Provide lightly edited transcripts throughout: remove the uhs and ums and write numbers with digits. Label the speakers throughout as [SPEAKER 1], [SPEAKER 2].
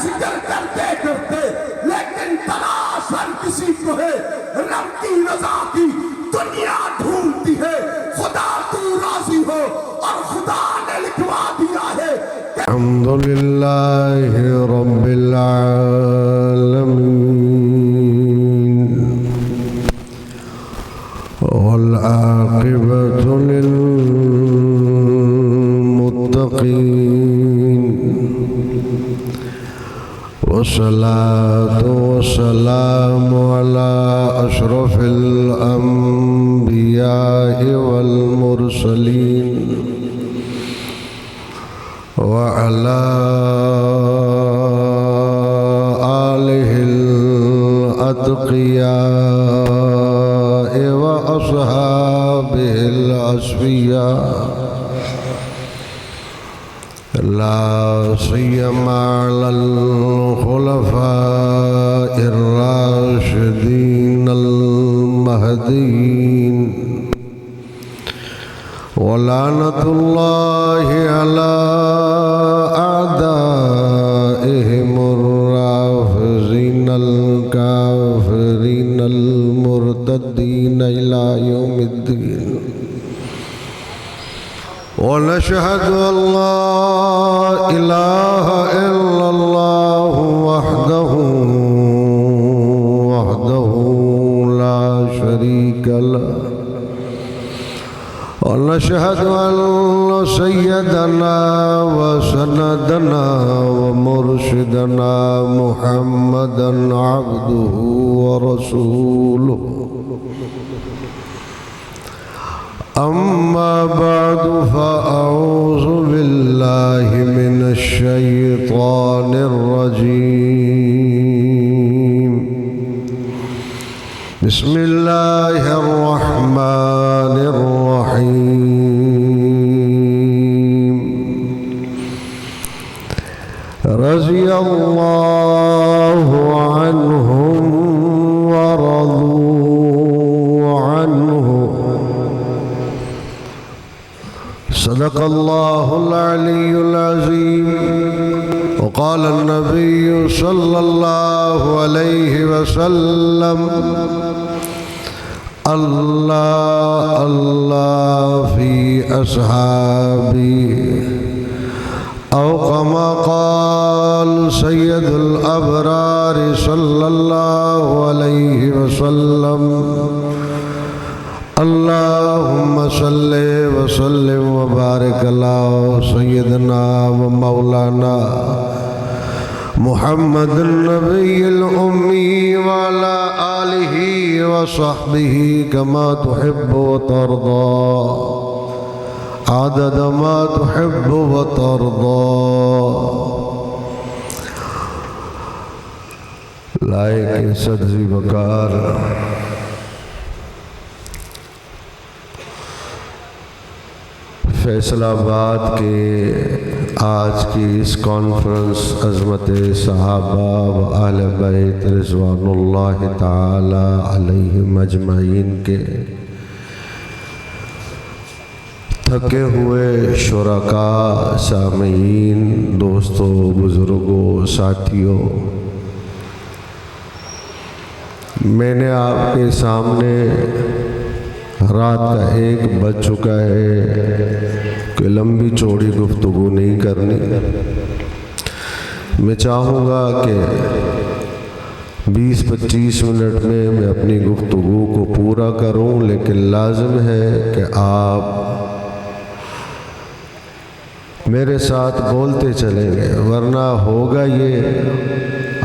[SPEAKER 1] ذکر کرتے کرتے لیکن تلاش ہر کسی کو ہے رب کی رضا کی دنیا ڈھونڈتی ہے خدا تو راضی ہو اور خدا نے لکھوا دیا ہے
[SPEAKER 2] الحمدللہ رب العالمین والعاقبۃ للمتقین والصلاة والسلام على أشرف الأنبياء والمرسلين وعلى آله الأتقياء وأصحابه الأصفياء لا سيما على الخلفاء الراشدين المهديين ولعنة الله على أعدائهم الرافضين الكافرين المرتدين إلى يوم الدين ونشهد أن لا إله إلا الله وحده لا شريك له ونشهد أن سيدنا وسندنا ومرشدنا محمدا عبده ورسوله أما بعد فأعوذ بالله من الشيطان الرجيم بسم الله الرحمن الرحيم رضي الله عنهم ورضوا عنه صدق الله العلي العظيم وقال النبي صلى الله عليه وسلم الله الله في أصحابي أو كما قال سيد الأبرار صلى الله عليه وسلم اللهم صل وسلم وبارك على سيدنا ومولانا محمد النبي الأمي وعلى آله وصحبه كما تحب وترضى عدد ما تحب وترضى لائق صدزی بکار فیصل آباد کے آج کی اس کانفرنس عظمت صحابہ و اہل بیت رضوان اللہ تعالی علیہم اجمعین کے تھکے ہوئے شرکاء سامعین دوستوں بزرگوں ساتھیوں میں نے آپ کے سامنے رات کا 1 بج چکا ہے کہ لمبی چوڑی گفتگو نہیں کرنی میں چاہوں گا کہ 20-25 منٹ میں اپنی گفتگو کو پورا کروں لیکن لازم ہے کہ آپ میرے ساتھ بولتے چلیں گے ورنہ ہوگا یہ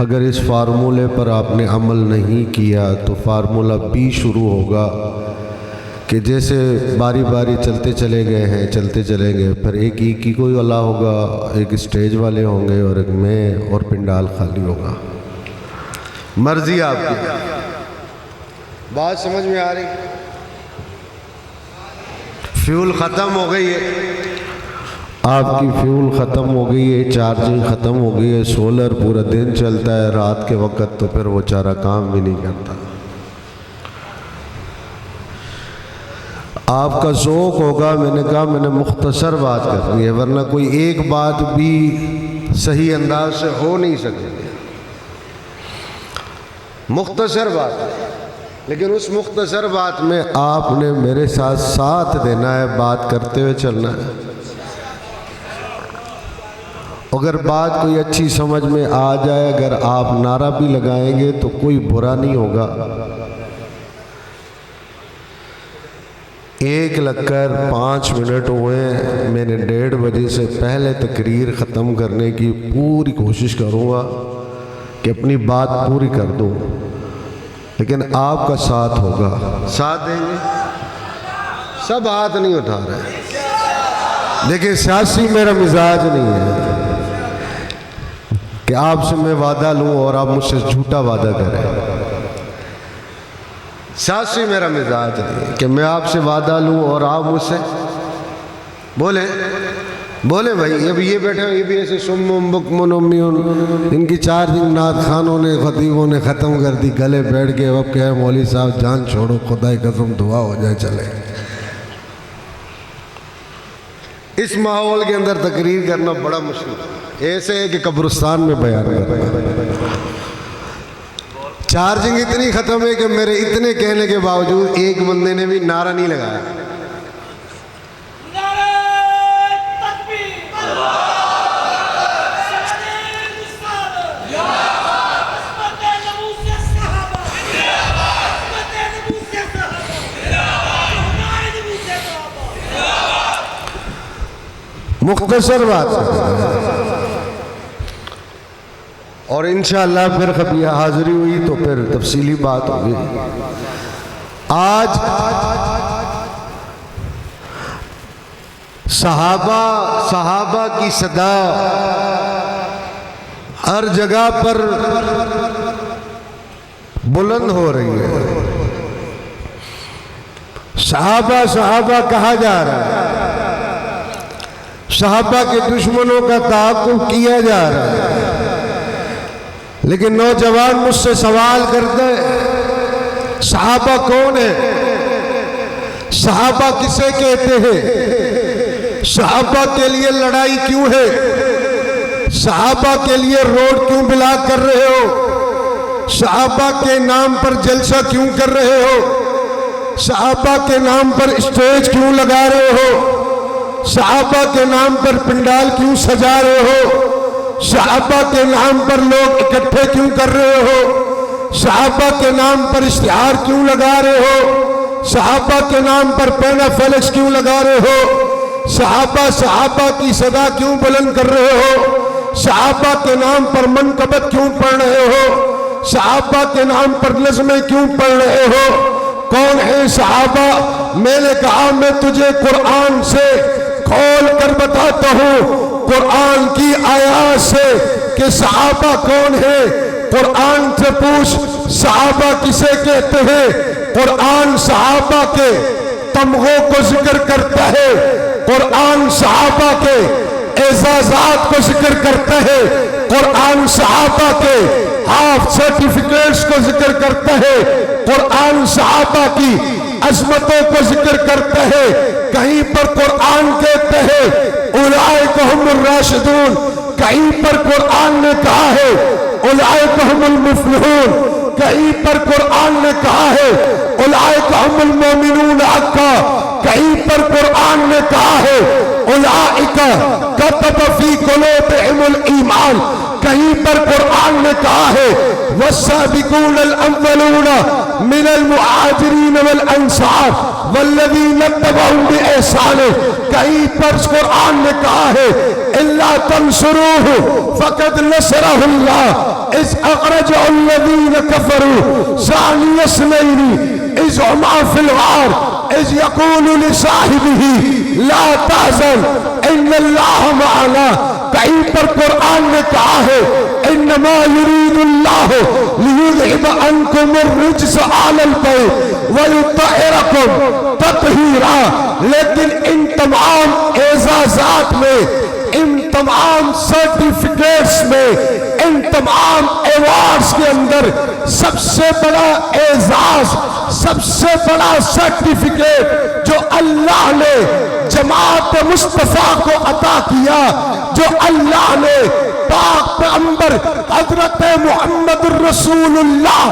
[SPEAKER 2] اگر اس فارمولے پر آپ نے عمل نہیں کیا تو فارمولہ بھی شروع ہوگا کہ جیسے باری باری چلتے چلے گئے ہیں چلتے چلے گئے پھر ایک ہی کوئی والا ہوگا ایک اسٹیج والے ہوں گے اور ایک میں اور پنڈال خالی ہوگا مرضی آپ کی بات سمجھ میں آ رہی فیول ختم ہو گئی ہے آپ کی فیول ختم ہو گئی ہے چارجنگ ختم ہو گئی ہے سولر پورا دن چلتا ہے رات کے وقت تو پھر وہ چارہ کام بھی نہیں کرتا آپ کا ذوق ہوگا میں نے کہا میں نے مختصر بات کرنی ہے ورنہ کوئی ایک بات بھی صحیح انداز سے ہو نہیں سکے گے. مختصر بات ہے، لیکن اس مختصر بات میں آپ نے میرے ساتھ ساتھ دینا ہے، بات کرتے ہوئے چلنا ہے. اگر بات کوئی اچھی سمجھ میں آ جائے، اگر آپ نعرہ بھی لگائیں گے تو کوئی برا نہیں ہوگا. 1 لگ کر 5 منٹ ہوئے، میں نے 1:30 بجے سے پہلے تقریر ختم کرنے کی پوری کوشش کروں گا کہ اپنی بات پوری کر دوں، لیکن آپ کا ساتھ ہوگا. ساتھ دیں گے؟ سب ہاتھ نہیں اٹھا رہے. دیکھیں سیاسی میرا مزاج نہیں ہے کہ آپ سے میں وعدہ لوں اور آپ مجھ سے جھوٹا وعدہ کریں. سیاسی میرا مزاج نہیں کہ میں آپ سے وعدہ لوں اور آپ مجھ سے بولیں بھائی. اب یہ بیٹھے یہ بھی ایسے سم بکم امی، ان کی 4 دن نعت خانوں نے خطیبوں نے ختم کر دی، گلے بیٹھ کے اب کہے مولوی صاحب جان چھوڑو، خدا کی قسم دعا ہو جائے چلے. اس ماحول کے اندر تقریر کرنا بڑا مشکل ہے، ایسے ہے کہ قبرستان میں بیان کرنا. چارجنگ اتنی ختم ہے کہ میرے اتنے کہنے کے باوجود ایک بندے نے بھی نعرہ نہیں لگایا. مختصر بات ہے، اور انشاءاللہ پھر کبھی حاضری ہوئی تو پھر تفصیلی بات ہوگی. آج صحابہ کی صدا ہر جگہ پر بلند ہو رہی ہے. صحابہ کہا جا رہا ہے، صحابہ کے دشمنوں کا تعاقب کیا جا رہا ہے. لیکن نوجوان مجھ سے سوال کرتے ہیں صحابہ کون ہے؟ صحابہ کسے کہتے ہیں؟ صحابہ کے لیے لڑائی کیوں ہے؟ صحابہ کے لیے روڈ کیوں بلاک کر رہے ہو؟ صحابہ کے نام پر جلسہ کیوں کر رہے ہو؟ صحابہ کے نام پر اسٹیج کیوں لگا رہے ہو؟ صحابہ کے نام پر پنڈال کیوں سجا رہے ہو؟ صحابہ کے نام پر لوگ اکٹھے کیوں کر رہے ہو؟ صحابہ کے نام پر اشتہار کیوں لگا رہے ہو؟ صحابہ کے نام پر پینا فلیکس کیوں لگا رہے ہو؟ صحابہ کی صدا کیوں بلند کر رہے ہو؟ صحابہ کے نام پر منقبت کیوں پڑھ رہے ہو؟ صحابہ کے نام پر نظمیں کیوں پڑھ رہے ہو؟ کون ہے صحابہ؟ میں نے کہا میں تجھے قرآن سے کھول کر بتاتا ہوں، قرآن کی آیات سے کہ صحابہ کون ہے. قرآن سے پوچھ صحابہ کسے کہتے ہیں. قرآن صحابہ کے تمغوں کو ذکر کرتا ہے، قرآن صحابہ کے اعزازات کو ذکر کرتا ہے، قرآن صحابہ کے ہاف سرٹیفکیٹس کو ذکر کرتا ہے، قرآن صحابہ کی عظمتوں کو ذکر کرتا ہے. کہیں پر قرآن کہتا ہے اولئک هم الراشدون، کہیں پر قرآن نے کہا ہے اولئک هم المفلحون، کہیں پر قرآن نے کہا ہے اولئک هم المؤمنون حقا، کہیں پر قرآن نے کہا ہے اولئک کتب فی قلوبہم الایمان، کہیں پر قرآن نے کہا ہے والسابقون الاولون من المہاجرین والانصار والذین اتبعوا بإحسان، کہیں پر قرآن نے کہا ہے الا تنصروه فقد نصرہ اللہ اذ اخرجہ الذین کفروا ثانی اثنین اذ ہما فی الغار اذ یقول لصاحبہ لا تحزن ان اللہ معنا، کہیں پر قرآن نے کہا ہے انما یرید اللہ لیذہب عنکم الرجس اہل البیت ویطہرکم تطہیرا. لیکن ان تمام اعزازات میں، ان تمام سرٹیفکیٹس میں، ان تمام ایوارڈز کے اندر سب سے بڑا اعزاز، سب سے بڑا سرٹیفکیٹ جو اللہ نے جماعت مصطفیٰ کو عطا کیا، جو اللہ نے
[SPEAKER 1] پاک پیغمبر حضرت محمد رسول اللہ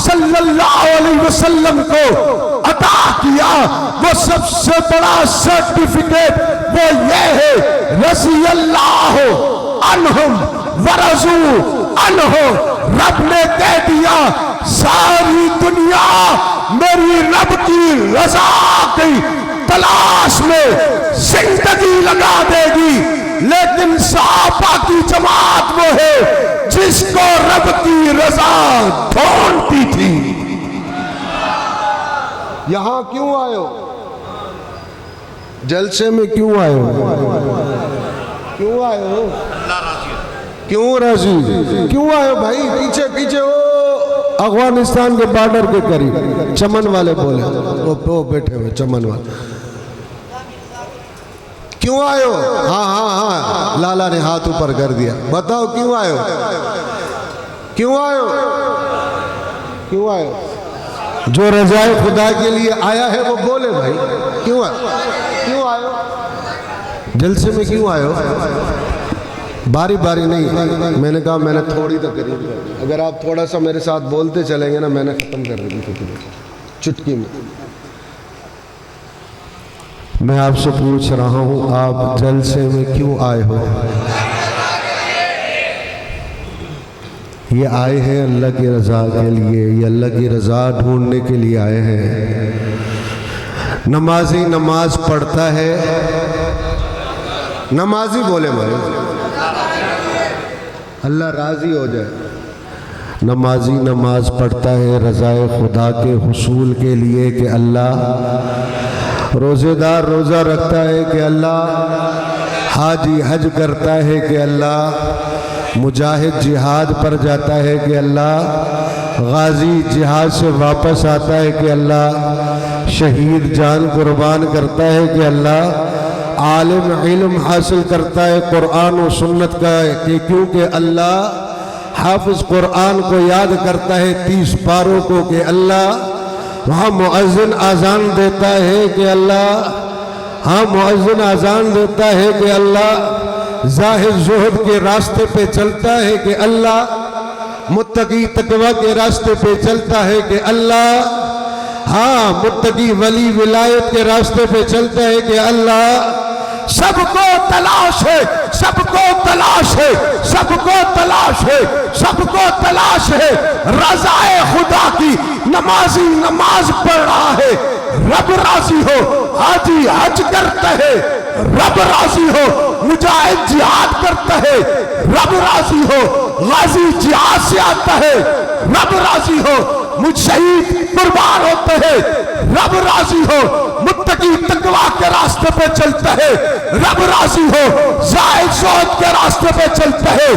[SPEAKER 1] صلی اللہ علیہ وسلم کو عطا کیا، وہ سب سے بڑا سرٹیفکیٹ وہ یہ ہے رضی اللہ عنہم ورضوا عنہ۔ رب نے کہہ دیا ساری دنیا میری رب کی رضا کی تلاش میں زندگی لگا دے گی، لیکن صحابہ کی جماعت وہ ہے جس کو رب کی رضا ڈھونڈتی تھی۔
[SPEAKER 2] یہاں کیوں آئے ہو؟ جلسے میں کیوں آئے ہو؟ کیوں آئے ہو؟ کیوں راضی؟ کیوں آئے ہو بھائی؟ پیچھے پیچھے ہو، افغانستان کے بارڈر کے قریب چمن والے بولے، وہ بیٹھے ہوئے چمن والے، کیوں آئے ہو؟ ہاں ہاں ہاں، لالا نے ہاتھ اوپر کر دیا، بتاؤ کیوں آئے ہو؟ کیوں آئے ہو؟ کیوں آئے ہو؟ جو رضائے خدا کے لیے آیا ہے وہ بولے بھائی، کیوں آئے ہو؟ جلسے میں کیوں آئے ہو؟ باری باری نہیں، میں نے کہا میں نے تھوڑی تو کری، اگر آپ تھوڑا سا میرے ساتھ بولتے چلیں گے نا میں نے ختم کر دی چٹکی میں۔ میں آپ سے پوچھ رہا ہوں آپ جلسے میں کیوں آئے ہو؟ یہ آئے ہیں اللہ کی رضا کے لیے، یہ اللہ کی رضا ڈھونڈنے کے لیے آئے ہیں۔ نمازی نماز پڑھتا ہے، نمازی بولے بھائی اللہ راضی ہو جائے، نمازی نماز پڑھتا ہے رضائے خدا کے حصول کے لیے کہ اللہ، روزے دار روزہ رکھتا ہے کہ اللہ، حاجی حج کرتا ہے کہ اللہ، مجاہد جہاد پر جاتا ہے کہ اللہ، غازی جہاد سے واپس آتا ہے کہ اللہ، شہید جان قربان کرتا ہے کہ اللہ، عالم علم حاصل کرتا ہے قرآن و سنت کا کہ کیونکہ اللہ، حافظ قرآن کو یاد کرتا ہے 30 پاروں کو کہ اللہ، وہاں مؤذن اذان دیتا ہے کہ اللہ، ہاں مؤذن اذان دیتا ہے کہ اللہ، زاہد زہد کے راستے پہ چلتا ہے کہ اللہ، متقی تقوی کے راستے پہ چلتا ہے کہ اللہ، ہاں متقی ولی ولایت کے راستے پہ چلتا ہے کہ اللہ۔ سب کو تلاش ہے، سب کو تلاش ہے، سب کو تلاش ہے، سب کو تلاش ہے رضائے خدا کی۔ نمازی نماز پڑھ رہا ہے رب راضی ہو، حاجی حج کرتا ہے رب راضی ہو، مجاہد جہاد کرتا ہے رب راضی ہو، غازی جہاد سے آتا ہے رب راضی ہو، مجاہد قربان ہوتے ہیں رب راضی ہو، متقی تقوی کے راستے پہ چلتا ہے رب راضی ہو، زاہد زہد کے راستے پہ چلتا ہے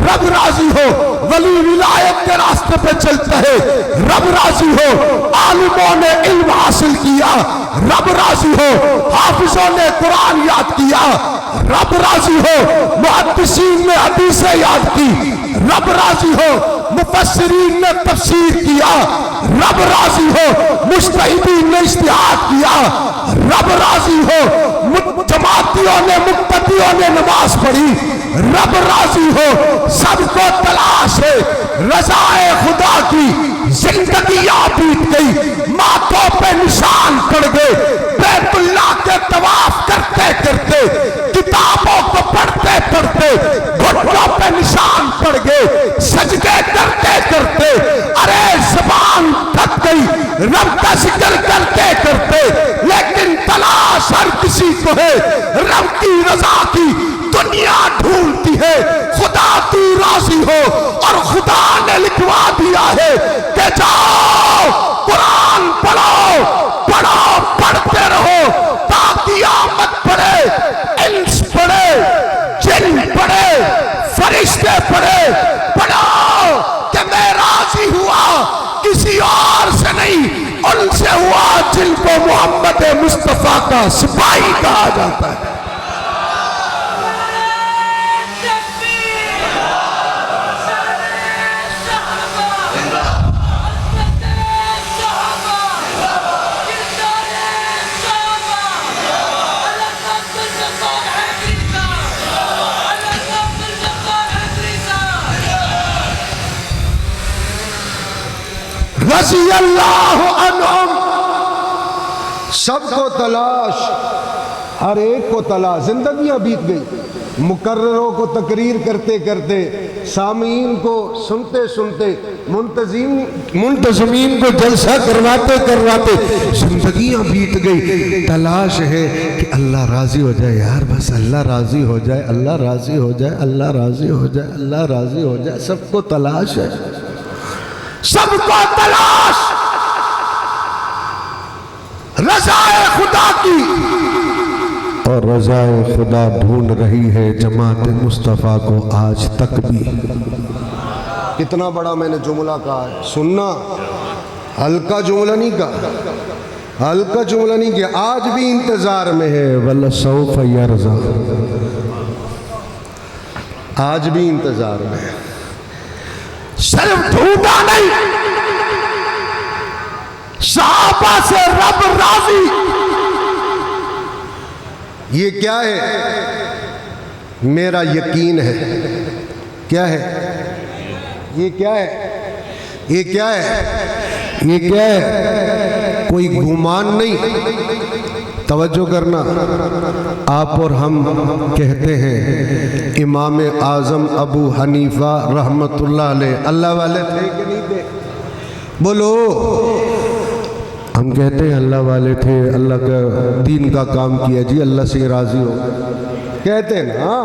[SPEAKER 2] رب راضی ہو، ولی ولایت کے راستے پہ چلتا ہے رب راضی ہو، عالموں نے علم حاصل کیا رب راضی ہو، حافظوں نے قرآن یاد کیا رب راضی ہو، محدثین نے حدیثیں یاد کی رب راضی ہو، مفسرین نے تفسیر کیا رب راضی ہو، مجتہدین نے اجتہاد کیا رب راضی ہو، جماعتیوں نے مقتدیوں نے نماز پڑھی رب راضی ہو۔ سب کو تلاش ہے رضائے خدا کی، زندگیاں بیت گئی، ماتھوں پہ نشان پڑ گئے، بیت اللہ کے طواف کرتے کرتے، کتابوں کو پڑھتے پڑھتے گھٹنوں پہ نشان پڑ گئے، سجدے کرتے کرتے، ارے زبان تھک گئی رب کا ذکر کرتے کرتے، لیکن تلاش ہر کسی کو ہے رب کی رضا کی۔ دنیا ڈھونڈتی ہے خدا تو راضی ہو، اور خدا نے لکھوا دیا ہے کہ جاؤ قرآن پڑھو، پڑھو پڑھتے رہو تاکہ قیامت پڑھے، انس پڑھے، جن پڑھے، فرشتے پڑھے، پڑھو کہ میں راضی ہوا کسی اور سے نہیں، ان سے ہوا جن کو محمد مصطفیٰ کا سپاہی کہا جاتا ہے۔
[SPEAKER 1] رضی اللہ عنہم.
[SPEAKER 2] سب کو تلاش، ہر ایک کو تلاش. زندگیاں بیت گئی، مقرروں کو تقریر کرتے کرتے، سامعین کو سنتے سنتے، منتظمین کو جلسہ کرواتے کرواتے زندگیاں بیت گئی. تلاش ہے کہ اللہ راضی ہو جائے یار، بس اللہ راضی ہو جائے، اللہ راضی ہو جائے، اللہ راضی ہو جائے، اللہ راضی ہو جائے. سب کو تلاش ہے،
[SPEAKER 1] سب کو تلاش رضا خدا کی،
[SPEAKER 2] اور رضا خدا ڈھونڈ رہی ہے جماعت مصطفیٰ کو آج تک بھی. کتنا بڑا میں نے جملہ کہا ہے، سننا. ہلکا جملہ نہیں کہا، ہلکا جملہ نہیں کیا. آج بھی انتظار میں ہے وَلَسَوْفَ يَرْضَىٰ، آج بھی انتظار میں ہے.
[SPEAKER 1] صرف ڈھونڈا نہیں، صحابہ سے رب راضی.
[SPEAKER 2] یہ کیا ہے؟ میرا یقین ہے. کیا ہے یہ؟ کیا ہے یہ؟ کیا ہے یہ؟ کیا ہے؟ کوئی گمان نہیں. توجہ کرنا. آپ اور ہم کہتے ہیں امام اعظم ابو حنیفہ رحمت اللہ علیہ اللہ والے تھے کہ نہیں تھے؟ بولو. ہم کہتے ہیں اللہ والے تھے، اللہ کا دین کا کام کیا، جی اللہ سے راضی ہو. کہتے ہیں نا،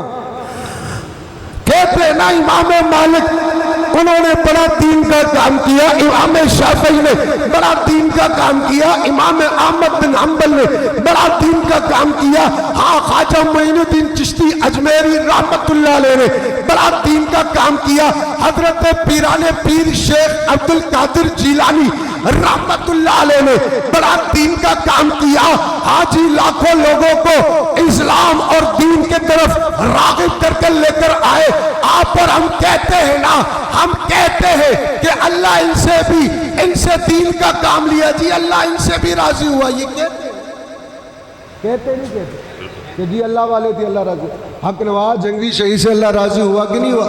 [SPEAKER 1] کہتے ہیں نا امام مالک انہوں نے بڑا دین کا کام کیا، امام شافعی نے بڑا دین کا کام کیا، امام احمد بن حنبل نے بڑا دین کا کام کیا. ہاں، خواجہ معین الدین چشتی اجمیری رحمت اللہ علیہ نے بڑا دین کا کام کیا. حضرت پیران پیر شیخ عبد القادر جیلانی رحمت اللہ علیہ نے بڑا دین کا کام کیا. حاجی لاکھوں لوگوں کو اسلام اور دین کے طرف راغب کر کے لے کر آئے. آپ اور ہم کہتے ہیں نا، ہم کہتے ہیں کہ اللہ ان سے دین کا کام لیا، جی اللہ ان سے بھی راضی ہوا. یہ کہتے نہیں کہتے کہ جی اللہ والے تھے، اللہ راضی. حق نواز جنگوی شہید سے اللہ راضی ہوا کہ نہیں ہوا؟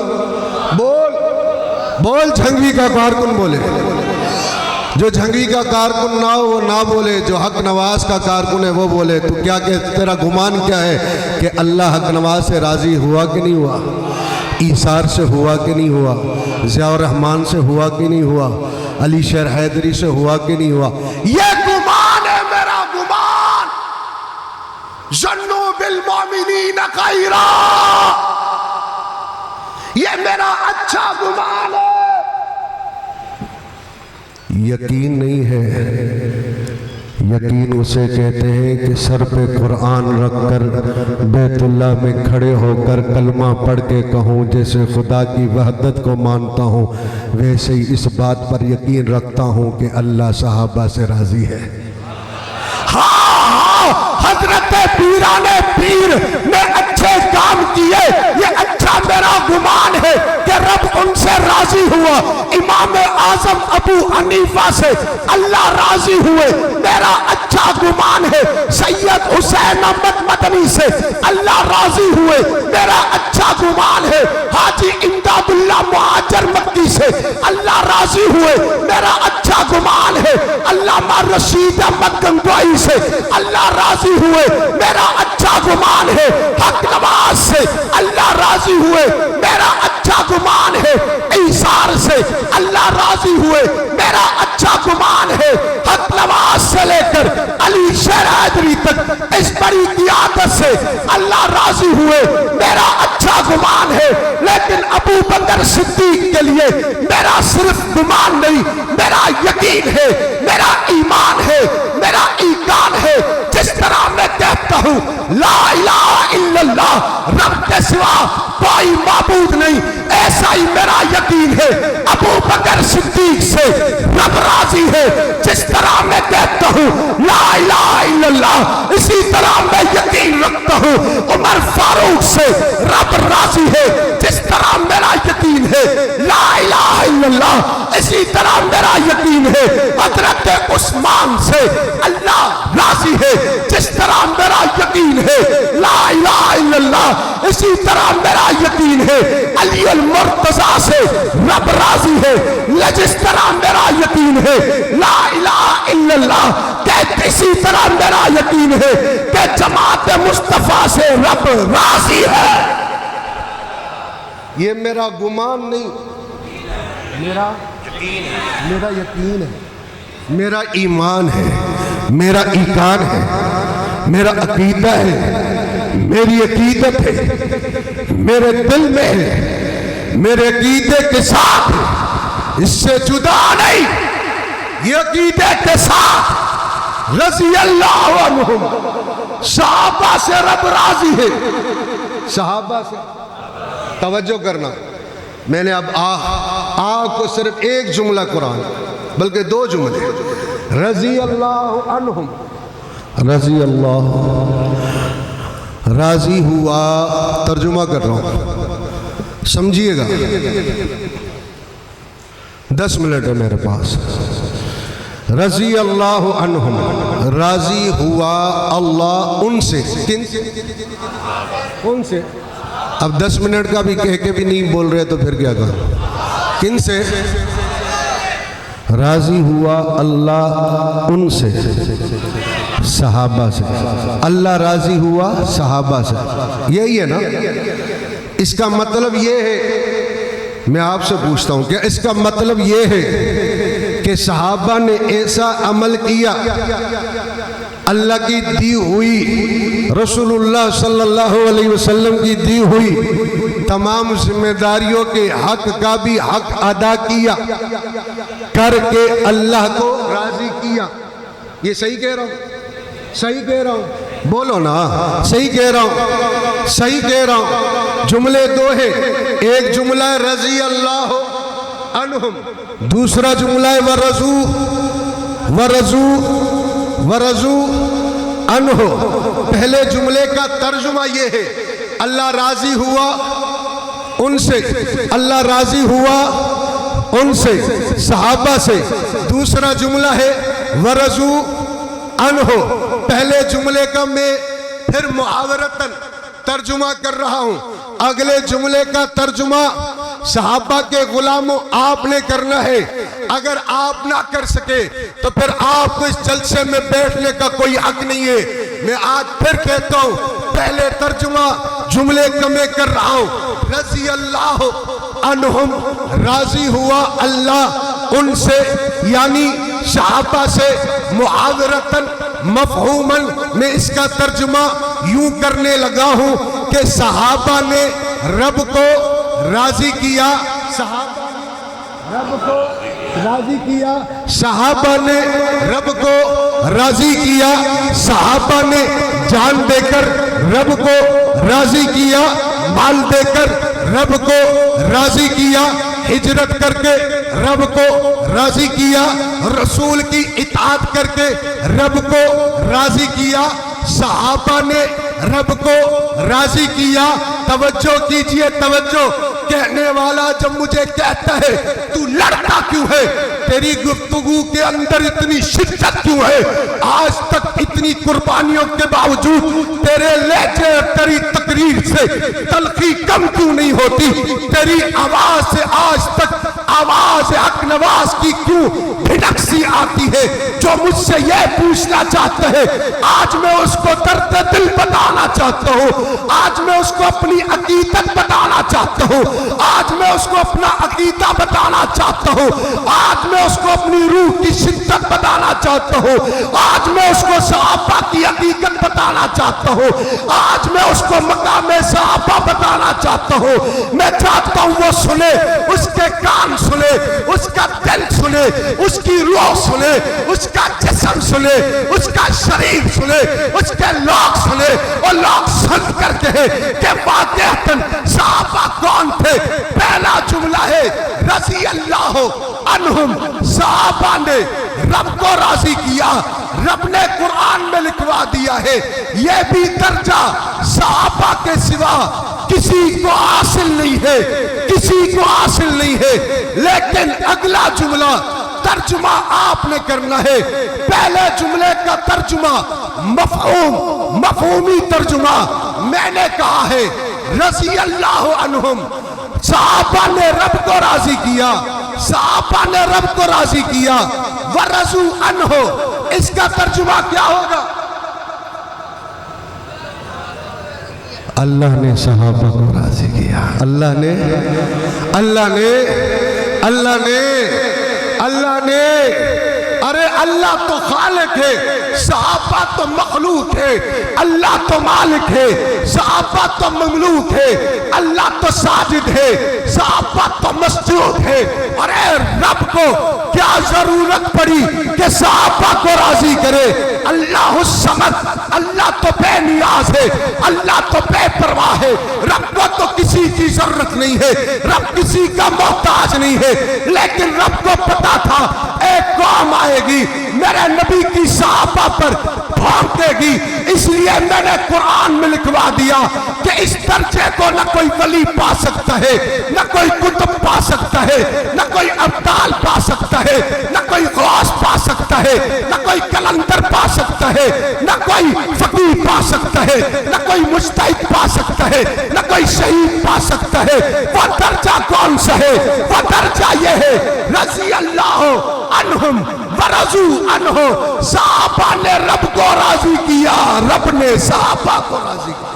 [SPEAKER 1] بول جھنگوی کا کارکن بولے. جو جھنگوی کا کارکن نہ ہو وہ نہ بولے، جو حق نواز کا کارکن ہے وہ بولے. تو کیا کہ تیرا گمان کیا ہے کہ اللہ حق نواز سے راضی ہوا کہ نہیں ہوا؟ ایثار سے ہوا کہ نہیں ہوا؟ ضیاء الرحمن سے ہوا کہ نہیں ہوا؟ علی شیر حیدری سے ہوا کہ نہیں ہوا؟ یہ گمان ہے میرا گمان. ظنوا بالمؤمنین خیرا، یہ میرا اچھا گمان ہے.
[SPEAKER 2] یقین نہیں ہے. یقین اسے کہتے ہیں کہ سر پہ قرآن رکھ کر بیت اللہ میں کھڑے ہو کر کلمہ پڑھ کے کہوں جیسے خدا کی وحدت کو مانتا ہوں، ویسے ہی اس بات پر یقین رکھتا ہوں کہ اللہ صحابہ سے راضی ہے.
[SPEAKER 1] حضرت پیران پیر نے اچھے کام کیے، یہ اچھا میرا گمان ہے کہ رب ان سے راضی ہوا. امام اعظم ابو حنیفہ سے اللہ راضی ہوئے، میرا اچھا گمان ہے. سید حسین احمد مدنی سے اللہ راضی ہوئے، میرا اچھا گمان ہے. حاجی امداد اللہ مہاجر مکی سے اللہ راضی ہوئے، میرا اچھا گمان ہے. علامہ رشید احمد گنگوئی سے اللہ راضی ہوئے، میرا اچھا گمان ہے. حق نواز سے اللہ راضی ہوئے، میرا اچھا گمان ہے. ایثار سے اللہ راضی ہوئے، میرا اچھا گمان ہے. حق نواز سے لے کر علی شیر حیدری تک اس بڑی قیادت سے اللہ راضی ہوئے، میرا اچھا گمان ہے. لیکن ابو بکر صدیق کے لیے میرا صرف گمان نہیں، میرا یقین ہے، میرا ایمان ہے، میرا ایقان ہے. جس طرح میں کہتا ہوں لا الہ الا اللہ، رب کے سوا کوئی معبود نہیں، ایسا ہی میرا یقین ہے. ابو بکر صدیق سے رب راضی ہے. جس طرح میں کہتا ہوں لا الہ الا اللہ، اسی طرح میں یقین رکھتا ہوں عمر فاروق سے رب راضی ہے. جس طرح میرا یقین ہے لا الہ الا اللہ، اسی طرح میرا یقین ہے حضرت عثمان سے اللہ راضی ہے. جس طرح میرا یقین ہے لا الہ الا اللہ، اسی طرح میرا یقین ہے علی المرتضیٰ سے رب راضی ہے. تجھے جس طرح میرا یقین ہے لا الہ الا اللہ کہ اسی طرح میرا یقین ہے کہ جماعت مصطفیٰ سے رب راضی ہے.
[SPEAKER 2] یہ میرا گمان نہیں، میرا یقین ہے، میرا ایمان ہے، میرا ایقان ہے، میرا عقیدہ ہے، میری عقیدت ہے، میرے دل میں ہے، میرے عقیدے کے ساتھ ہے، اس سے جدا نہیں. یہ عقیدے کے ساتھ رضی اللہ عنہم، صحابہ سے رب راضی ہے. صحابہ سے توجہ کرنا، میں نے اب آگ کو صرف ایک جملہ قرآن بلکہ دو جملے، رضی اللہ عنہم، رضی اللہ، راضی ہوا. ترجمہ کر رہا ہوں، سمجھیے گا. 10 منٹ ہے میرے پاس. رضی اللہ عنہم، راضی ہوا اللہ ان سے. کن سے؟ ان سے. اب 10 منٹ کا بھی کہہ کے بھی نہیں بول رہے تو پھر کیا کروں؟ کن سے راضی ہوا اللہ؟ ان سے، صحابہ سے. اللہ راضی ہوا صحابہ سے، یہی ہے نا؟ اس کا مطلب یہ ہے، میں آپ سے پوچھتا ہوں، کہ اس کا مطلب یہ ہے کہ صحابہ نے ایسا عمل کیا، اللہ کی دی ہوئی، رسول اللہ صلی اللہ علیہ وسلم کی دی ہوئی تمام ذمہ داریوں کے حق کا بھی حق ادا کیا کر کے اللہ کو راضی کیا. یہ صحیح کہہ رہا ہوں؟ صحیح کہہ رہا ہوں؟ بولو نا، صحیح کہہ رہا ہوں؟ صحیح کہہ رہا ہوں. جملے دو ہیں، ایک جملہ ہے رضی اللہ عنہم، دوسرا جملہ ہے ورضو عنہ. پہلے جملے کا ترجمہ یہ ہے اللہ راضی ہوا ان سے، اللہ راضی ہوا ان سے، صحابہ سے. دوسرا جملہ ہے ورضو عنہ. پہلے جملے کا میں پھر محاورتاً ترجمہ کر رہا ہوں، اگلے جملے کا ترجمہ صحابہ کے غلاموں آپ نے کرنا ہے. اگر آپ نہ کر سکے تو پھر آپ کو اس جلسے میں بیٹھنے کا کوئی حق نہیں ہے. میں آج پھر کہتا ہوں، پہلے ترجمہ جملے کا میں کر رہا ہوں، رضی اللہ عنہم، راضی ہوا اللہ ان سے، یعنی صحابہ سے. محاورتاً مفہوماً میں اس کا ترجمہ یوں کرنے لگا ہوں کہ صحابہ نے رب کو راضی کیا، صحابہ نے رب کو راضی کیا، صحابہ نے رب کو راضی کیا، صحابہ نے جان دے کر رب کو راضی کیا، مال دے کر رب کو راضی کیا، ہجرت کر کے رب کو راضی کیا، رسول کی اطاعت کر کے رب کو راضی کیا. صحابہ نے رب کو راضی کیا. توجہ کیجئے، توجہ. کہنے والا جب مجھے کہتا ہے تو لڑتا کیوں ہے، تیری گفتگو کے اندر اتنی شدت کیوں ہے، آج تک اتنی قربانیوں کے باوجود تیرے لہجے تیری تقریر سے تلخی کم کیوں نہیں ہوتی، تیری آواز سے آج تک آواز حق نواز کی کیوں بھڑک سی آتی ہے. جو مجھ سے یہ پوچھنا چاہتا ہے، آج میں اس کو درد دل بتانا چاہتا ہوں، آج میں اس کو اپنی عقیدت بتانا چاہتا ہوں، آج میں اس کو اپنا عقیدہ بتانا چاہتا ہوں، آج میں اس کو اپنی روح کی شدت بتانا چاہتا ہوں، آج میں اس کو صحابہ کی حقیقت بتانا چاہتا ہوں، آج میں اس کو مقام صحابہ بتانا چاہتا ہوں. میں چاہتا ہوں وہ سنے، اس کے کان سنے، اس کا دل سنے، اس کی روح سنے، اس کا جسم سنے، اس کا شریر سنے، اس کے لوگ سنے، اور لوگ سن کر کہے کہ واقعتاً صحابہ کون تھے. پہلا جملہ ہے رضی اللہ عنہم، صحابہ نے رب کو راضی کیا. رب نے قرآن میں لکھوا دیا ہے یہ بھی درجہ صحابہ کے سوا کسی کو حاصل نہیں ہے، کسی کو حاصل نہیں ہے. لیکن اگلا جملہ ترجمہ آپ نے کرنا ہے. پہلے جملے کا ترجمہ مفہومی ترجمہ میں نے کہا ہے رضی اللہ عنہم، صحابہ نے رب کو راضی کیا.
[SPEAKER 1] صحابہ نے رب کو راضی کیا. ورضوا عنہ، اس کا ترجمہ کیا ہوگا؟
[SPEAKER 2] اللہ نے صحابہ کو راضی کیا. اللہ نے
[SPEAKER 1] ارے اللہ تو خالق ہے، صحابہ تو مخلوق ہے. اللہ تو مالک ہے، صحابہ تو مملوک ہے. اللہ تو ساجد ہے، صحابہ تو مسجود ہے. ارے رب کو کیا ضرورت پڑی کہ صحابہ کو راضی کرے؟ اللہ الصمد، اللہ تو بے نیاز ہے، اللہ تو بے پرواہ ہے. رب کو تو کسی کی ضرورت نہیں ہے، رب کسی کا محتاج نہیں ہے. لیکن رب کو پتا تھا ایک قوم آئے گی میرے نبی کی صحابہ پر بھونکے گی، اس لیے میں نے قرآن میں لکھوا دیا کہ اس درجے کو نہ کوئی ولی پا سکتا ہے، نہ کوئی کتب پا سکتا ہے، نہ کوئی ابدال پا سکتا ہے، نہ کوئی غوث پا سکتا ہے، نہ کوئی کلندر پا سکتا ہے، نہ کوئی فقیہ پا سکتا ہے، نہ کوئی مجتہد پا سکتا ہے، نہ کوئی شہید پا سکتا ہے. وہ درجہ کون سا ہے؟ وہ درجہ یہ ہے رضی اللہ عنہم ورضوا عنہ. صحابہ نے رب کو راضی کیا، رب نے صحابہ کو راضی کیا.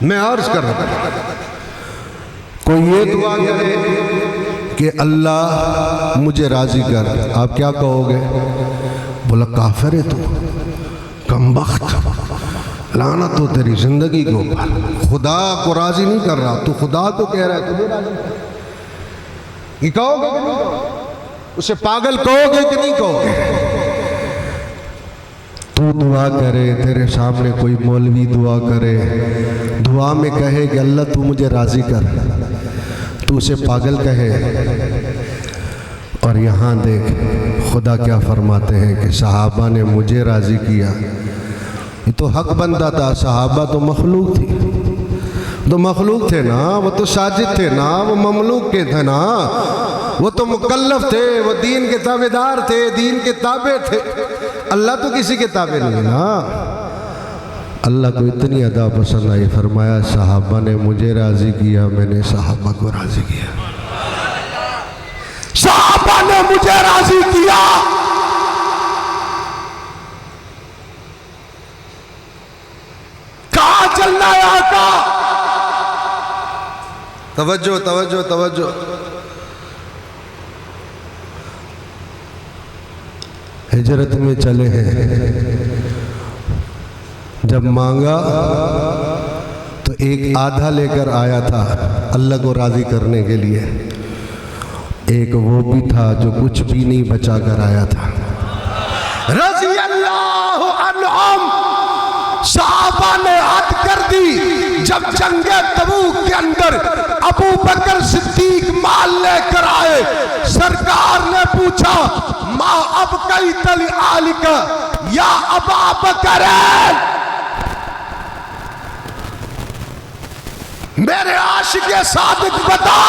[SPEAKER 1] میں عرض کر رہا ہوں
[SPEAKER 2] کوئی یہ دعا کرے کہ اللہ مجھے راضی کر، آپ کیا کہو گے؟ بولا کافر ہے تو، کم بخت، لعنت ہو تیری زندگی کو، خدا کو راضی نہیں کر رہا، تو خدا کو کہہ رہا ہے تمہیں راضی کر. یہ کہو گے کہ نہیں کہو؟ اسے پاگل کہو گے کہ نہیں کہو گے؟ تو دعا کرے، تیرے سامنے کوئی مولوی دعا کرے، دعا میں کہے کہ اللہ تو مجھے راضی کر، تو اسے پاگل کہے. اور یہاں دیکھ خدا کیا فرماتے ہیں کہ صحابہ نے مجھے راضی کیا. یہ تو حق بندہ تھا، صحابہ تو مخلوق تھی، تو مخلوق تھے نا، وہ تو ساجد تھے نا، وہ مملوک کے تھے نا، وہ تو مکلف تھے، وہ دین کے تابعدار تھے، دین کے تابع تھے. اللہ تو کسی کے تابع نہیں نا. اللہ کو اتنی ادا پسند آئی، فرمایا صحابہ نے مجھے راضی کیا، میں نے صحابہ کو راضی کیا.
[SPEAKER 1] صحابہ نے مجھے راضی کیا. کہاں چلنا ہے آقا؟
[SPEAKER 2] توجہ توجہ توجہ. ہجرت میں چلے ہیں، جب مانگا تو ایک آدھا لے کر آیا تھا اللہ کو راضی کرنے کے لیے، ایک وہ بھی تھا جو کچھ بھی نہیں بچا کر آیا تھا.
[SPEAKER 1] رضی اللہ عنہم. صحابہ نے حد کر دی. جب جنگ تبوک کے اندر ابو بکر صدیق مال لے کر آئے، سرکار نے پوچھا ما ابقیت لآلک یا ابا بکر، میرے عاشق صادق بتا.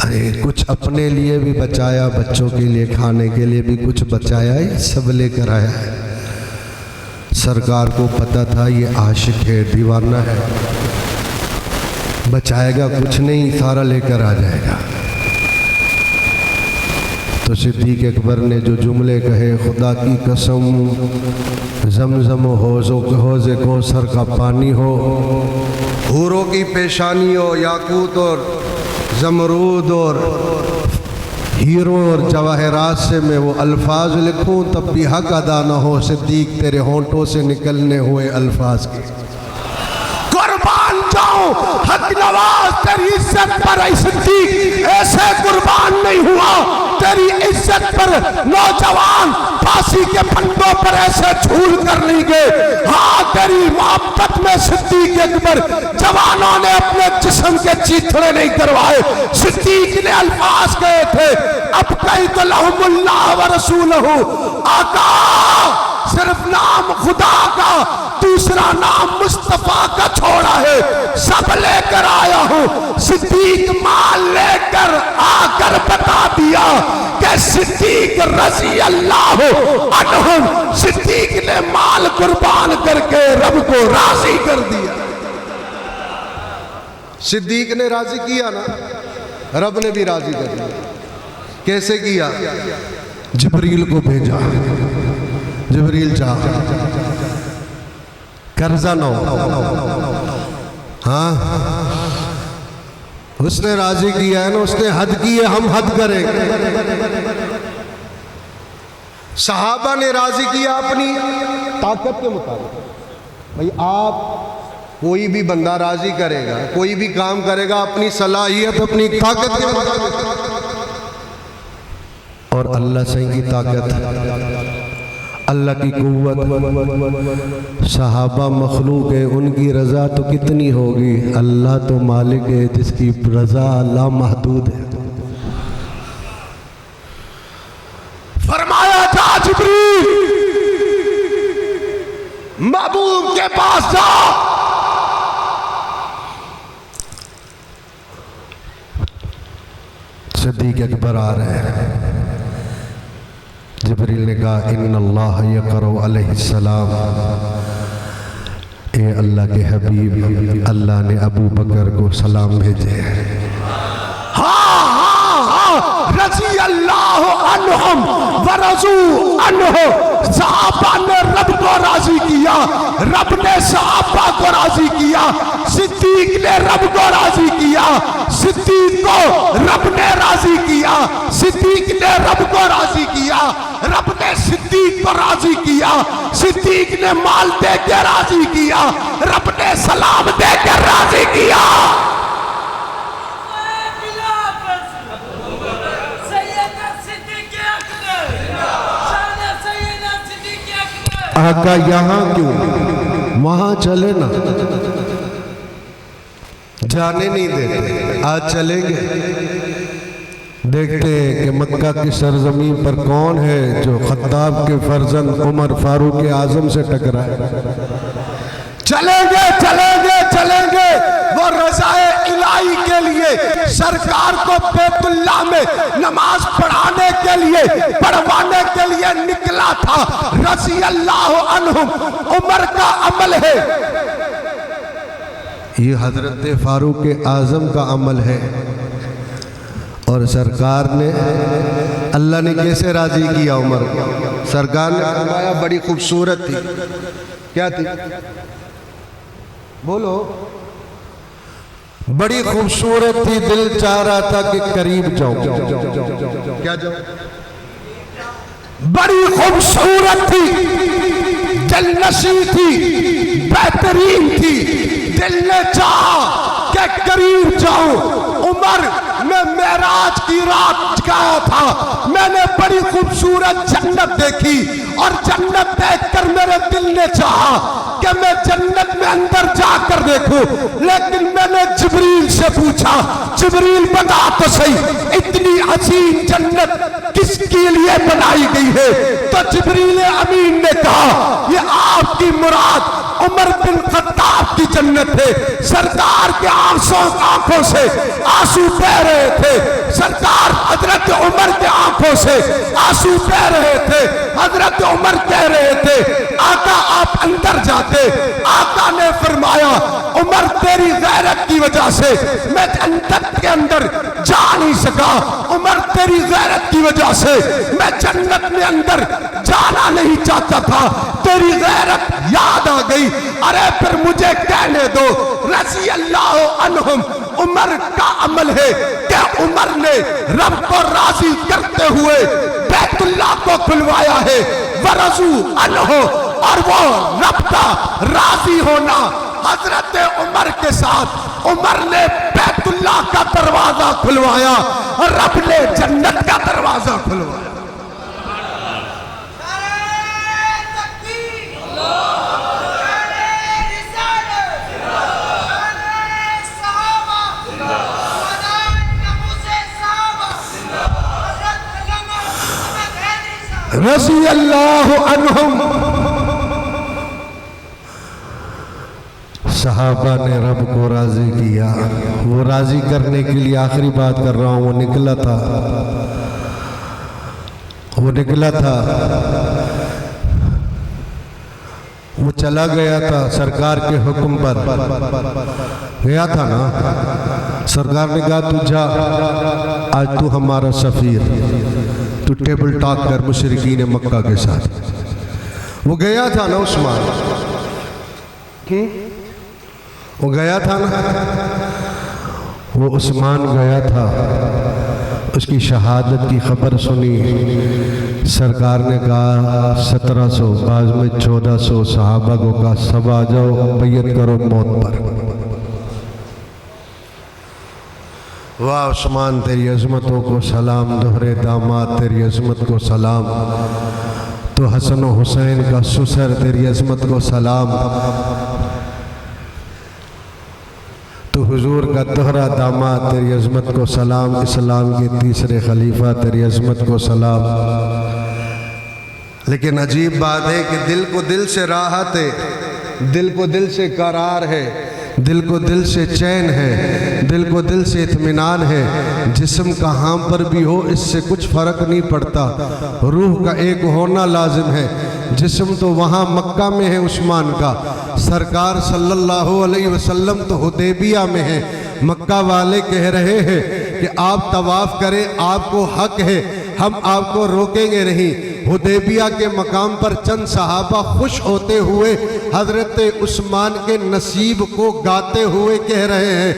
[SPEAKER 2] ارے کچھ اپنے لیے بھی بچایا، بچوں کے لیے کھانے کے لیے بھی کچھ بچایا، یہ سب لے کر آیا ہے. سرکار کو پتہ تھا یہ عاشق ہے، دیوانہ ہے، بچائے گا کچھ نہیں، سارا لے کر آ جائے گا. تو صدیق اکبر نے جو جملے کہے، خدا کی قسم زمزم حوض کوثر کا پانی ہو، حوروں کی پیشانی ہو، یاقوت اور زمرود اور ہیرو اور جواہرات سے میں وہ الفاظ لکھوں تب بھی حق ادا نہ ہو صدیق تیرے ہونٹوں سے نکلنے ہوئے الفاظ کے.
[SPEAKER 1] قربان جاؤں حق نواز تیری عزت پر اے صدیق، ایسے قربان نہیں ہوا. تیری عزت پر نوجوان پھانسی کے پھندوں پر ایسے جھول کر نہیں گئے. ہاں تیری محبت میں صدیق اکبر جوانوں نے اپنے جسم کے چیتھڑے نہیں کروائے. صدیق نے الفاظ کہے تھے ابقیت لہم اللہ ورسولہ، آقا صرف نام خدا کا دوسرا نام مصطفیٰ کا چھوڑا ہے، سب لے کر آیا ہوں۔ صدیق مال لے کر آ کر بتا دیا کہ صدیق رضی اللہ عنہم، صدیق نے مال قربان کر کے رب کو راضی کر دیا۔
[SPEAKER 2] صدیق نے راضی کیا نا، رب نے بھی راضی کر دیا۔ کیسے کیا؟
[SPEAKER 1] جبریل کو بھیجا، جبریل چاہ
[SPEAKER 2] قرضہ نہ ہو، ہاں اس نے راضی کیا ہے نا، اس نے حد کی ہے، ہم حد کریں گے۔ صحابہ نے راضی کیا اپنی طاقت کے مطابق۔ بھئی آپ کوئی بھی بندہ راضی کرے گا، کوئی بھی کام کرے گا اپنی صلاحیت اپنی طاقت کے مطابق، اور اللہ سے کی طاقت، اللہ کی قوت، صحابہ مخلوق ہے، ان کی رضا تو کتنی ہوگی، اللہ تو مالک ہے جس کی رضا لامحدود ہے۔
[SPEAKER 1] فرمایا جا جبریل محبوب کے پاس جا،
[SPEAKER 2] صدیق اکبر آ رہے ہیں۔ جبریل نے کہا ان اللہ یقرأ علیہ السلام، اے اللہ کے حبیب، اللہ نے ابو بکر کو سلام بھیجے۔
[SPEAKER 1] رضی اللہ عنہم ورضوا عنہ، صحابہ نے رب کو راضی کیا، رب نے صحابہ کو راضی کیا، صدیق نے رب کو راضی کیا، صدیق کو رب نے راضی کیا، صدیق نے رب کو راضی کیا، رب نے صدیق کو راضی کیا، صدیق نے مال دے کے راضی کیا، رب نے سلام دے کے راضی کیا۔
[SPEAKER 2] آقا یہاں کیوں، وہاں چلے نا، جانے نہیں دیتے، آج چلیں گے۔ دیکھتے ہیں کہ مکہ کی سرزمین پر کون ہے جو خطاب کے فرزند عمر فاروق اعظم سے ٹکرائے۔
[SPEAKER 1] چلیں گے چلیں گے چلیں گے، وہ رضائے الہی کے لیے سرکار کو بیت اللہ میں نماز پڑھانے کے لیے پڑھوانے کے لیے نکلا تھا، رضی اللہ عنہم، عمر کا عمل ہے،
[SPEAKER 2] یہ حضرت فاروق اعظم کا عمل ہے۔ اور سرکار نے، اللہ نے کیسے راضی کیا عمر کو؟ سرکار نے فرمایا بڑی خوبصورت تھی، کیا تھی؟ بولو، بڑی خوبصورت تھی، دل چاہ رہا تھا کہ قریب جاؤں۔ کیا جاؤں؟
[SPEAKER 1] بڑی خوبصورت تھی، دل نشیں تھی، بہترین تھی، دل نے چاہا کہ قریب جاؤں۔ عمر میں معراج کی رات گیا تھا، میں نے بڑی خوبصورت جنت دیکھی، اور جنت دیکھ کر میرے دل نے چاہا کہ میں جنت میں اندر جا کر دیکھوں، لیکن میں نے جبریل سے پوچھا، جبریل بتا تو صحیح اتنی عظیم جنت کس کے لیے بنائی گئی ہے؟ تو جبریل امین نے کہا یہ آپ کی مراد عمر بن خطاب کی جنت ہے۔ سرکار کے آنکھوں سے آنسو بہ رہے تھے، سرکار حضرت عمر کے آنکھوں سے آنسو بہ رہے تھے، حضرت عمر کہہ رہے تھے آقا آپ اندر جاتے۔ آقا نے فرمایا عمر تیری غیرت کی وجہ سے میں جنت کے اندر جا نہیں سکا، عمر تیری غیرت کی وجہ سے میں جنت میں اندر جانا نہیں چاہتا تھا، تیری غیرت یاد آ گئی، ارے پھر مجھے کہنے دو۔ رضی اللہ عنہم، عمر کا عمل ہے کہ عمر نے رب کو راضی کرتے ہوئے بیت اللہ کو کھلوایا ہے، ورضوا عنہ، اور وہ رب کا راضی ہونا حضرت عمر کے ساتھ، عمر نے بیت اللہ کا دروازہ کھلوایا اور رب نے جنت کا دروازہ کھلوایا۔
[SPEAKER 2] رضی اللہ عنہم صحابہ نے رب کو راضی کیا. وہ راضی کرنے کے لیے آخری بات کر رہا ہوں، وہ نکلا تھا، وہ چلا گیا تھا سرکار کے حکم پر. گیا تھا نا، سرکار نے کہا تو جا، آج تو ہمارا سفیر، تو ٹیبل ٹاک کر مشرکین مکہ کے ساتھ. وہ گیا تھا نا عثمان، وہ گیا تھا نا، وہ عثمان گیا تھا. اس کی شہادت کی خبر سنی، سرکار نے کہا 1700 بعض میں 1400 صحابہ کو کہا سب آ جاؤ، بیعت کرو موت پر. واہ عثمان تیری عظمتوں کو سلام، دوہرے داماد تیری عظمت کو سلام، تو حسن و حسین کا سسر تیری عظمت کو سلام، تو حضور کا دوہرا داماد تیری عظمت کو سلام، اسلام کے تیسرے خلیفہ تیری عظمت کو سلام. لیکن عجیب بات ہے کہ دل کو دل سے راحت ہے، دل کو دل سے قرار ہے، دل کو دل سے چین ہے، دل کو دل سے اطمینان ہے. جسم کہاں پر بھی ہو اس سے کچھ فرق نہیں پڑتا، روح کا ایک ہونا لازم ہے. جسم تو وہاں مکہ میں ہے عثمان کا، سرکار صلی اللہ علیہ وسلم تو حدیبیہ میں ہے. مکہ والے کہہ رہے ہیں کہ آپ طواف کریں، آپ کو حق ہے، ہم آپ کو روکیں گے نہیں. حدیبیہ کے مقام پر چند صحابہ خوش ہوتے ہوئے حضرت عثمان کے نصیب کو گاتے ہوئے کہہ رہے ہیں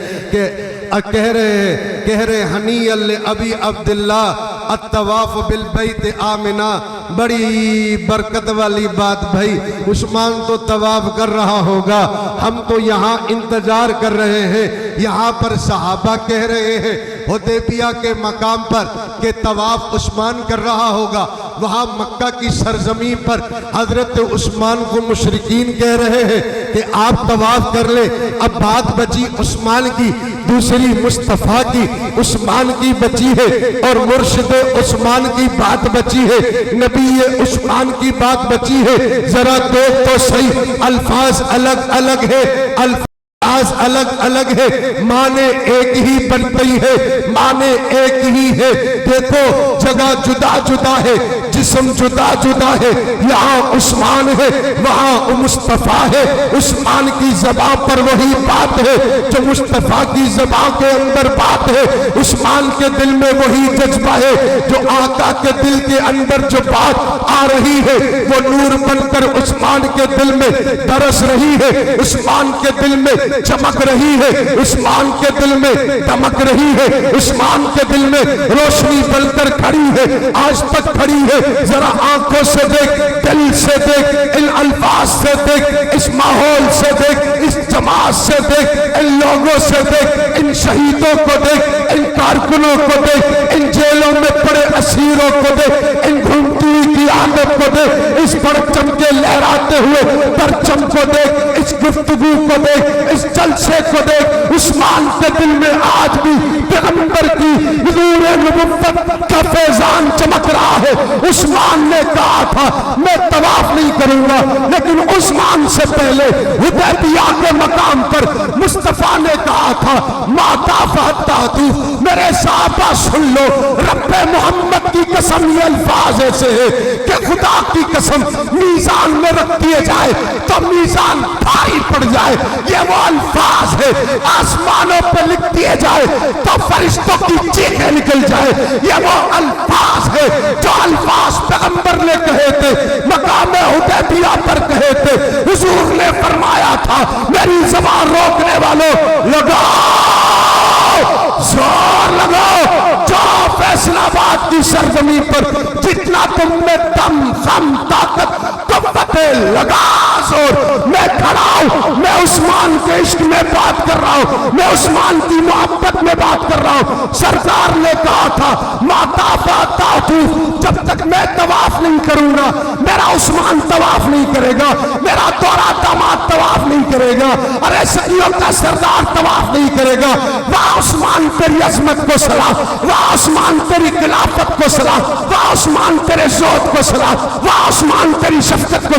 [SPEAKER 2] کہہ رہے ہنی ابی عبداللہ الطواف بالبیت آمنا. بڑی برکت والی بات بھائی، عثمان تو طواف کر رہا ہوگا، ہم تو یہاں انتظار کر رہے ہیں. یہاں پر صحابہ کہہ رہے ہیں حدیبیہ کے مقام پر کہ طواف عثمان کر رہا ہوگا. وہاں مکہ کی سرزمین پر حضرت عثمان کو مشرکین کہہ رہے ہیں کہ آپ طواف کر لیں. اب بات بچی عثمان کی، دوسری مصطفیٰ کی، عثمان کی بچی ہے اور مرشد عثمان کی بات بچی ہے، نبی عثمان کی بات بچی ہے. ذرا دیکھ تو صحیح، الفاظ الگ الگ ہے، الفاظ الگ الگ ہے، معنی ایک ہی بنتی ہے، معنی ایک ہی ہے. دیکھو جگہ جدا جدا ہے، جسم جدا جدا ہے. یہاں عثمان ہے، وہاں مصطفیٰ ہے. عثمان کی زبان پر وہی بات ہے جو مصطفیٰ کی زبان کے اندر بات ہے. عثمان کے دل میں وہی جذبہ ہے جو آقا کے دل کے اندر جو بات آ رہی ہے وہ نور بن کر عثمان کے دل میں برس رہی ہے، عثمان کے دل میں چمک رہی ہے، عثمان کے دل میں دمک رہی ہے، عثمان کے دل میں روشنی بن کر کھڑی ہے، آج تک کھڑی ہے. ذرا آنکھوں سے دیکھ، دل سے دیکھ، ان الفاظ سے دیکھ، اس ماحول سے دیکھ، اس جماعت سے دیکھ، ان لوگوں سے دیکھ، ان شہیدوں کو دیکھ، ان کارکنوں کو دیکھ، ان جیلوں میں پڑے اسیروں کو دیکھ، ان گھومتی ہوئی قیادت کو دیکھ، اس پرچم کے لہراتے ہوئے پرچم کو دیکھ، اس گفتگو کو دیکھ، اس جلسے کو دیکھ. عثمان کے دل میں آج بھی پیغمبر کی حضور نبوت کا فیضان چمک رہا ہے. عثمان نے کہا تھا میں طواف نہیں کروں گا، لیکن عثمان سے پہلے حدیبیہ کے مقام پر مصطفیٰ نے کہا تھا ما طاف حتی طوف. میرے صحابہ سن لو، رب محمد کی قسم یہ الفاظ ایسے ہے کہ خدا کی قسم میزان میں رکھ دیے جائے تو میزان بھاری پڑ جائے. یہ وہ الفاظ ہے، آسمانوں پہ لکھ دیے جائے تو فرشتوں کی چیخیں نکل جائے. یہ وہ الفاظ ہے جو الفاظ پیغمبر نے کہے تھے، مقام حدیبیہ پر کہے تھے. حضور نے فرمایا تھا میری زبان روکنے والوں لگاؤ، زور لگاؤ، جاؤ فیصل آباد کی سرزمین پر جتنا تم میں دم خم طاقت قوت لگا زور. میں کھڑا ہوں، میں عثمان کے عشق میں بات کر رہا ہوں، میں عثمان کی محبت میں بات کر رہا ہوں. سرکار نے کہا تھا ما طاف حتی طوف. جب تک میں طواف نہیں کروں گا میرا عثمان طواف نہیں کرے گا، میرا دوہرا داماد طواف نہیں کرے گا، ارے صحیحوں کا سردار طواف نہیں کرے گا. واہ عثمان تیری عظمت کو سلام، واہ عثمان تیری خلافت کو سلام، واہ عثمان تیرے زہد کو سلام، واہ عثمان تیری شفقت کو